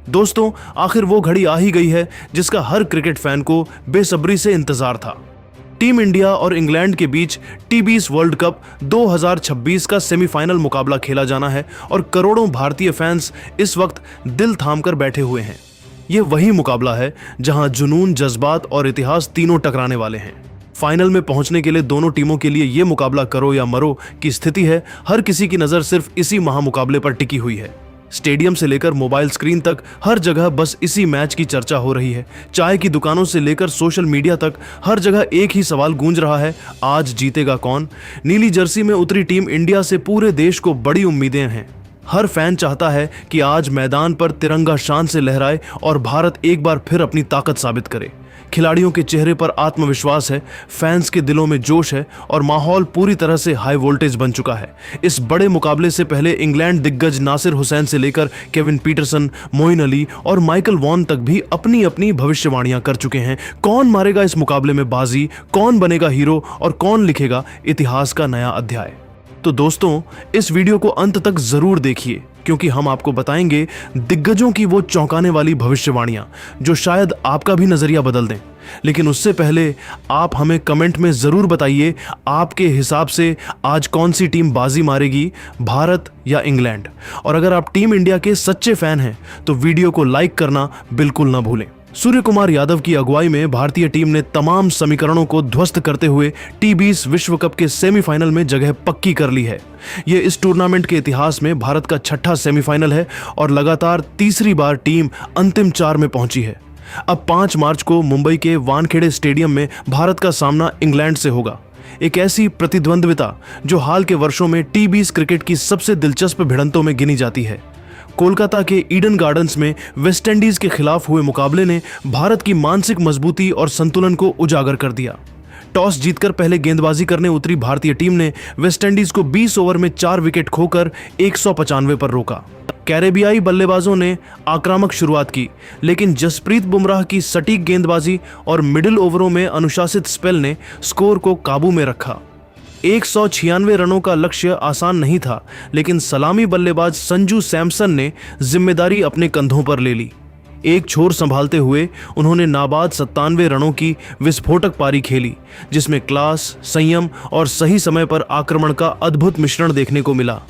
दोस्तों, आखिर वो घड़ी आ ही गई है जिसका हर क्रिकेट फैन को बेसब्री से इंतजार था। टीम इंडिया और इंग्लैंड के बीच टी20 वर्ल्ड कप 2026 का सेमीफाइनल मुकाबला खेला जाना है और करोड़ों भारतीय फैंस इस वक्त दिल थामकर बैठे हुए हैं। यह वही मुकाबला है जहां जुनून, जज्बात और इतिहास तीनों टकराने वाले हैं। फाइनल में पहुंचने के लिए दोनों टीमों के लिए यह मुकाबला करो या मरो की स्थिति है। हर किसी की नजर सिर्फ इसी महामुकाबले पर टिकी हुई है। स्टेडियम से लेकर मोबाइल स्क्रीन तक हर जगह बस इसी मैच की चर्चा हो रही है। चाय की दुकानों से लेकर सोशल मीडिया तक हर जगह एक ही सवाल गूंज रहा है, आज जीतेगा कौन? नीली जर्सी में उतरी टीम इंडिया से पूरे देश को बड़ी उम्मीदें हैं। हर फैन चाहता है कि आज मैदान पर तिरंगा शान से लहराए और भारत एक बार फिर अपनी ताकत साबित करे। खिलाड़ियों के चेहरे पर आत्मविश्वास है, फैंस के दिलों में जोश है और माहौल पूरी तरह से हाई वोल्टेज बन चुका है। इस बड़े मुकाबले से पहले इंग्लैंड दिग्गज नासिर हुसैन से लेकर केविन पीटरसन, मोइन अली और माइकल वॉन तक भी अपनी अपनी भविष्यवाणियां कर चुके हैं। कौन मारेगा इस मुकाबले में बाजी, कौन बनेगा हीरो और कौन लिखेगा इतिहास का नया अध्याय? तो दोस्तों, इस वीडियो को अंत तक जरूर देखिए क्योंकि हम आपको बताएंगे दिग्गजों की वो चौंकाने वाली भविष्यवाणियां जो शायद आपका भी नजरिया बदल दें। लेकिन उससे पहले आप हमें कमेंट में जरूर बताइए, आपके हिसाब से आज कौन सी टीम बाजी मारेगी, भारत या इंग्लैंड? और अगर आप टीम इंडिया के सच्चे फैन हैं तो वीडियो को लाइक करना बिल्कुल ना भूलें। सूर्य कुमार यादव की अगुवाई में भारतीय टीम ने तमाम समीकरणों को ध्वस्त करते हुए टी20 विश्व कप के सेमीफाइनल में जगह पक्की कर ली है। यह इस टूर्नामेंट के इतिहास में भारत का छठा सेमीफाइनल है और लगातार तीसरी बार टीम अंतिम 4 में पहुंची है। अब 5 मार्च को मुंबई के वानखेड़े स्टेडियम में भारत का सामना इंग्लैंड से होगा। एक ऐसी प्रतिद्वंद्विता जो हाल के वर्षों में टी20 क्रिकेट की सबसे दिलचस्प भिड़ंतों में गिनी जाती है। कोलकाता के ईडन गार्डन्स में वेस्टइंडीज के खिलाफ हुए मुकाबले ने भारत की मानसिक मजबूती और संतुलन को उजागर कर दिया। टॉस जीतकर पहले गेंदबाजी करने उतरी भारतीय टीम ने वेस्टइंडीज को 20 ओवर में 4 विकेट खोकर 195 पर रोका। कैरेबियाई बल्लेबाजों ने आक्रामक शुरुआत की, लेकिन जसप्रीत बुमराह की सटीक गेंदबाजी और मिडिल ओवरों में अनुशासित स्पेल ने स्कोर को काबू में रखा। 196 रनों का लक्ष्य आसान नहीं था, लेकिन सलामी बल्लेबाज संजू सैमसन ने जिम्मेदारी अपने कंधों पर ले ली। एक छोर संभालते हुए उन्होंने नाबाद 97 रनों की विस्फोटक पारी खेली, जिसमें क्लास, संयम और सही समय पर आक्रमण का अद्भुत मिश्रण देखने को मिला।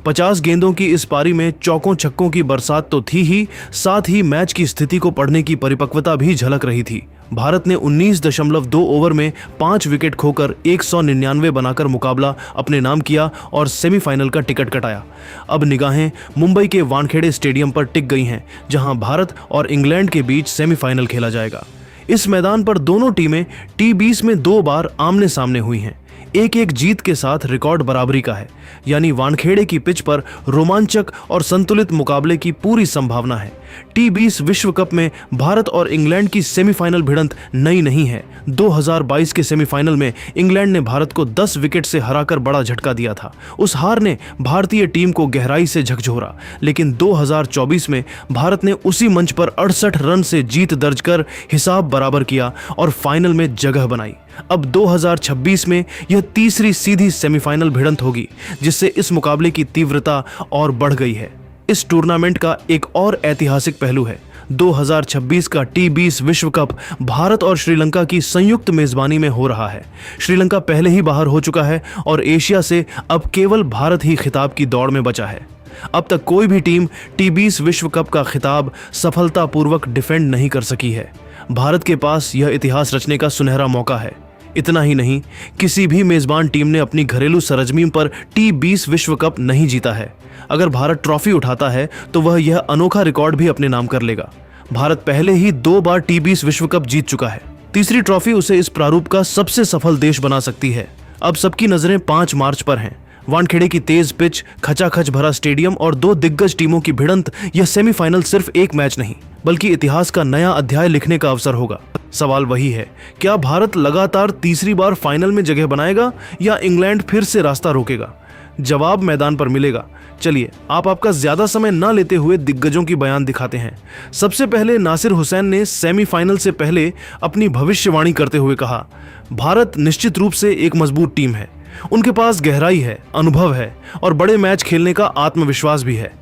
50 गेंदों की इस पारी में चौकों छक्कों की बरसात तो थी ही, साथ ही मैच की स्थिति को पढ़ने की परिपक्वता भी झलक रही थी। भारत ने 19.2 ओवर में 5 विकेट खोकर 199 बनाकर मुकाबला अपने नाम किया और सेमीफाइनल का टिकट कटाया। अब निगाहें मुंबई के वानखेड़े स्टेडियम पर टिक गई हैं, जहां भारत और इंग्लैंड के बीच सेमीफाइनल खेला जाएगा। इस मैदान पर दोनों टीमें टी20 में 2 बार आमने सामने हुई हैं। एक जीत के साथ रिकॉर्ड बराबरी का है, यानी वानखेड़े की पिच पर रोमांचक और संतुलित मुकाबले की पूरी संभावना है। टी20 विश्व कप में भारत और इंग्लैंड की सेमीफाइनल भिड़ंत नई नहीं है। 2022 के सेमीफाइनल में इंग्लैंड ने भारत को 10 विकेट से हराकर बड़ा झटका दिया था। उस हार ने भारतीय टीम को गहराई से झकझोरा, लेकिन 2024 में भारत ने उसी मंच पर 68 रन से जीत दर्ज कर हिसाब बराबर किया और फाइनल में जगह बनाई। अब 2026 में यह तीसरी सीधी सेमीफाइनल भिड़ंत होगी, जिससे इस मुकाबले की तीव्रता और बढ़ गई है। इस टूर्नामेंट का एक और ऐतिहासिक पहलू है। 2026 का टी20 विश्व कप भारत और श्रीलंका की संयुक्त मेजबानी में हो रहा है। श्रीलंका पहले ही बाहर हो चुका है और एशिया से अब केवल भारत ही खिताब की दौड़ में बचा है। अब तक कोई भी टीम टी20 विश्व कप का खिताब सफलतापूर्वक डिफेंड नहीं कर सकी है। भारत के पास यह इतिहास रचने का सुनहरा मौका है। इतना ही नहीं, किसी भी मेजबान टीम ने अपनी घरेलू सरजमीन पर टी20 विश्व कप नहीं जीता है। अगर भारत ट्रॉफी उठाता है तो वह यह अनोखा रिकॉर्ड भी अपने नाम कर लेगा। भारत पहले ही 2 बार टी20 विश्व कप जीत चुका है। तीसरी ट्रॉफी उसे इस प्रारूप का सबसे सफल देश बना सकती है। अब सबकी नजरें 5 मार्च पर हैं। वानखेड़े की तेज पिच, खचाखच भरा स्टेडियम और 2 दिग्गज टीमों की भिड़ंत, यह सेमीफाइनल सिर्फ एक मैच नहीं बल्कि इतिहास का नया अध्याय लिखने का अवसर होगा। सवाल वही है, क्या भारत लगातार तीसरी बार फाइनल में जगह बनाएगा या इंग्लैंड फिर से रास्ता रोकेगा? जवाब मैदान पर मिलेगा। चलिए, आपका ज्यादा समय न लेते हुए दिग्गजों की बयान दिखाते हैं। सबसे पहले नासिर हुसैन ने सेमीफाइनल से पहले अपनी भविष्यवाणी करते हुए कहा, भारत निश्चित रूप से एक मजबूत टीम है। उनके पास गहराई है, अनुभव है और बड़े मैच खेलने का आत्मविश्वास भी है।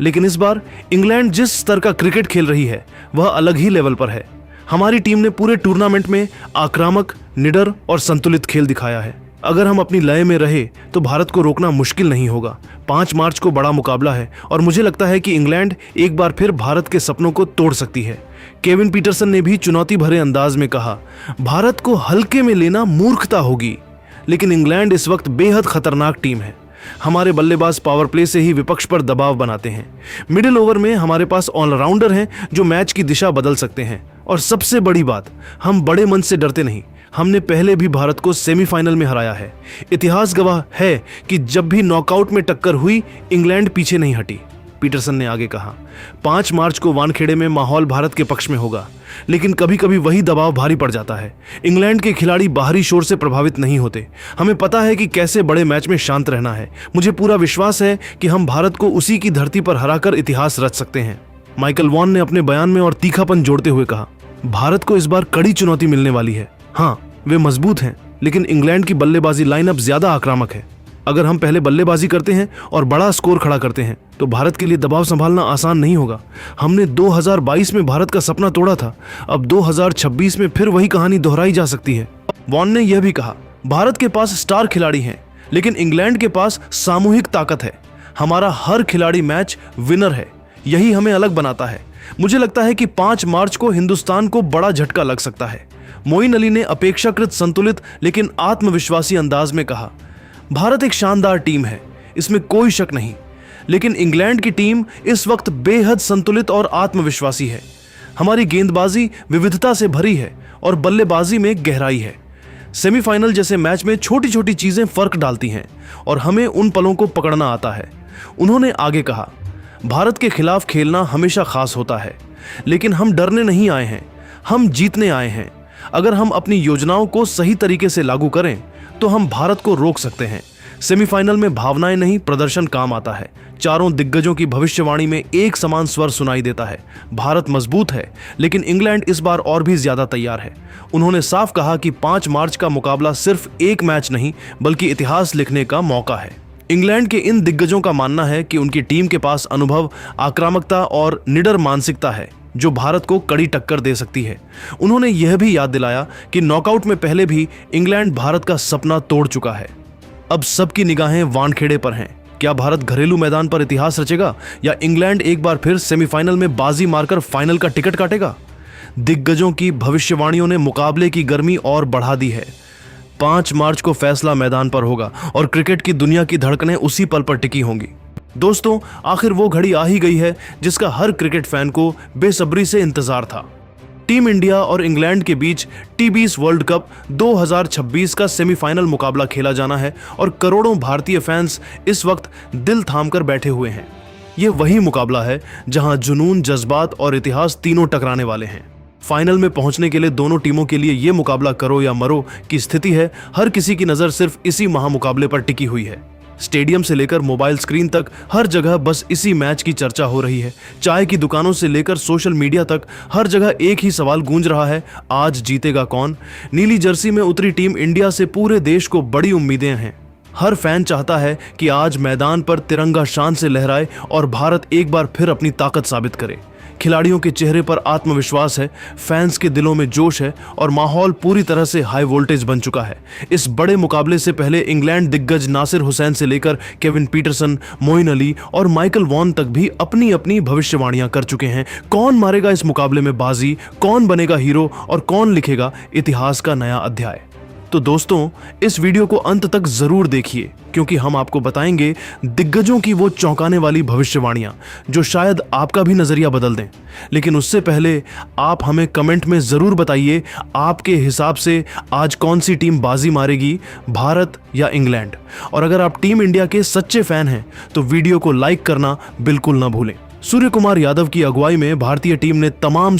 लेकिन इस बार इंग्लैंड जिस स्तर का क्रिकेट खेल रही है वह अलग ही लेवल पर है। हमारी टीम ने पूरे टूर्नामेंट में आक्रामक, निडर और संतुलित खेल दिखाया है। अगर हम अपनी लय में रहे तो भारत को रोकना मुश्किल नहीं होगा। 5 मार्च को बड़ा मुकाबला है और मुझे लगता है कि इंग्लैंड एक बार फिर भारत के सपनों को तोड़ सकती है। केविन पीटरसन ने भी चुनौती भरे अंदाज में कहा, भारत को हल्के में लेना मूर्खता होगी, लेकिन इंग्लैंड इस वक्त बेहद खतरनाक टीम है। हमारे बल्लेबाज पावर प्ले से ही विपक्ष पर दबाव बनाते हैं। मिडिल ओवर में हमारे पास ऑलराउंडर हैं जो मैच की दिशा बदल सकते हैं। और सबसे बड़ी बात, हम बड़े मन से डरते नहीं। हमने पहले भी भारत को सेमीफाइनल में हराया है। इतिहास गवाह है कि जब भी नॉकआउट में टक्कर हुई, इंग्लैंड पीछे नहीं हटी। पीटरसन ने आगे कहा, 5 मार्च को वानखेड़े में माहौल भारत के पक्ष में होगा, लेकिन कभी कभी वही दबाव भारी पड़ जाता है। इंग्लैंड के खिलाड़ी बाहरी शोर से प्रभावित नहीं होते। हमें पता है कि कैसे बड़े मैच में शांत रहना है। मुझे पूरा विश्वास है कि हम भारत को उसी की धरती पर हराकर इतिहास रच सकते हैं। माइकल वॉन ने अपने बयान में और तीखापन जोड़ते हुए कहा, भारत को इस बार कड़ी चुनौती मिलने वाली है। हाँ, वे मजबूत हैं, लेकिन इंग्लैंड की बल्लेबाजी लाइनअप ज्यादा आक्रामक है। अगर हम पहले बल्लेबाजी करते हैं और बड़ा स्कोर खड़ा करते हैं तो भारत के लिए दबाव संभालना आसान नहीं होगा। हमने 2022 में भारत का सपना तोड़ा था, अब 2026 में फिर वही कहानी दोहराई जा सकती है। वॉन ने यह भी कहा, भारत के पास स्टार खिलाड़ी हैं, लेकिन इंग्लैंड के पास सामूहिक ताकत है। हमारा हर खिलाड़ी मैच विनर है, यही हमें अलग बनाता है। मुझे लगता है कि 5 मार्च को हिंदुस्तान को बड़ा झटका लग सकता है। मोइन अली ने अपेक्षाकृत संतुलित लेकिन आत्मविश्वासी अंदाज में कहा, भारत एक शानदार टीम है, इसमें कोई शक नहीं, लेकिन इंग्लैंड की टीम इस वक्त बेहद संतुलित और आत्मविश्वासी है। हमारी गेंदबाजी विविधता से भरी है और बल्लेबाजी में गहराई है। सेमीफाइनल जैसे मैच में छोटी छोटी चीजें फर्क डालती हैं और हमें उन पलों को पकड़ना आता है। उन्होंने आगे कहा, भारत के खिलाफ खेलना हमेशा खास होता है, लेकिन हम डरने नहीं आए हैं, हम जीतने आए हैं। अगर हम अपनी योजनाओं को सही तरीके से लागू करें तो हम भारत को रोक सकते हैं। सेमीफाइनल में भावनाएं नहीं, प्रदर्शन काम आता है। चारों दिग्गजों की भविष्यवाणी में एक समान स्वर सुनाई देता है, भारत मजबूत है, लेकिन इंग्लैंड इस बार और भी ज्यादा तैयार है। उन्होंने साफ कहा कि 5 मार्च का मुकाबला सिर्फ एक मैच नहीं बल्कि इतिहास लिखने का मौका है। इंग्लैंड के इन दिग्गजों का मानना है कि उनकी टीम के पास अनुभव, आक्रामकता और निडर मानसिकता है जो भारत को कड़ी टक्कर दे सकती है। उन्होंने यह भी याद दिलाया कि नॉकआउट में पहले भी इंग्लैंड भारत का सपना तोड़ चुका है। अब सबकी निगाहें वानखेड़े पर हैं। क्या भारत घरेलू मैदान पर इतिहास रचेगा या इंग्लैंड एक बार फिर सेमीफाइनल में बाजी मारकर फाइनल का टिकट काटेगा? दिग्गजों की भविष्यवाणियों ने मुकाबले की गर्मी और बढ़ा दी है। 5 मार्च को फैसला मैदान पर होगा और क्रिकेट की दुनिया की धड़कनें उसी पल पर टिकी होंगी। दोस्तों, आखिर वो घड़ी आ ही गई है जिसका हर क्रिकेट फैन को बेसब्री से इंतजार था। टीम इंडिया और इंग्लैंड के बीच टी20 वर्ल्ड कप 2026 का सेमीफाइनल मुकाबला खेला जाना है और करोड़ों भारतीय फैंस इस वक्त दिल थामकर बैठे हुए हैं। ये वही मुकाबला है जहां जुनून, जज्बात और इतिहास तीनों टकराने वाले हैं। फाइनल में पहुंचने के लिए दोनों टीमों के लिए ये मुकाबला करो या मरो की स्थिति है। हर किसी की नजर सिर्फ इसी महामुकाबले पर टिकी हुई है। स्टेडियम से लेकर मोबाइल स्क्रीन तक हर जगह बस इसी मैच की चर्चा हो रही है। चाय की दुकानों से लेकर सोशल मीडिया तक हर जगह एक ही सवाल गूंज रहा है, आज जीतेगा कौन? नीली जर्सी में उतरी टीम इंडिया से पूरे देश को बड़ी उम्मीदें हैं। हर फैन चाहता है कि आज मैदान पर तिरंगा शान से लहराए और भारत एक बार फिर अपनी ताकत साबित करे। खिलाड़ियों के चेहरे पर आत्मविश्वास है, फैंस के दिलों में जोश है और माहौल पूरी तरह से हाई वोल्टेज बन चुका है। इस बड़े मुकाबले से पहले इंग्लैंड दिग्गज नासिर हुसैन से लेकर केविन पीटरसन, मोइन अली और माइकल वॉन तक भी अपनी अपनी भविष्यवाणियां कर चुके हैं। कौन मारेगा इस मुकाबले में बाजी, कौन बनेगा हीरो और कौन लिखेगा इतिहास का नया अध्याय? तो दोस्तों, इस वीडियो को अंत तक जरूर देखिए क्योंकि हम आपको बताएंगे दिग्गजों की वो चौंकाने वाली भविष्यवाणियां जो शायद आपका भी नजरिया बदल दें। लेकिन उससे पहले आप हमें कमेंट में जरूर बताइए, आपके हिसाब से आज कौन सी टीम बाजी मारेगी, भारत या इंग्लैंड? और अगर आप टीम इंडिया के सच्चे फैन हैं तो वीडियो को लाइक करना बिल्कुल ना भूलें। सूर्य कुमार यादव की अगुवाई में भारतीय टीम ने तमाम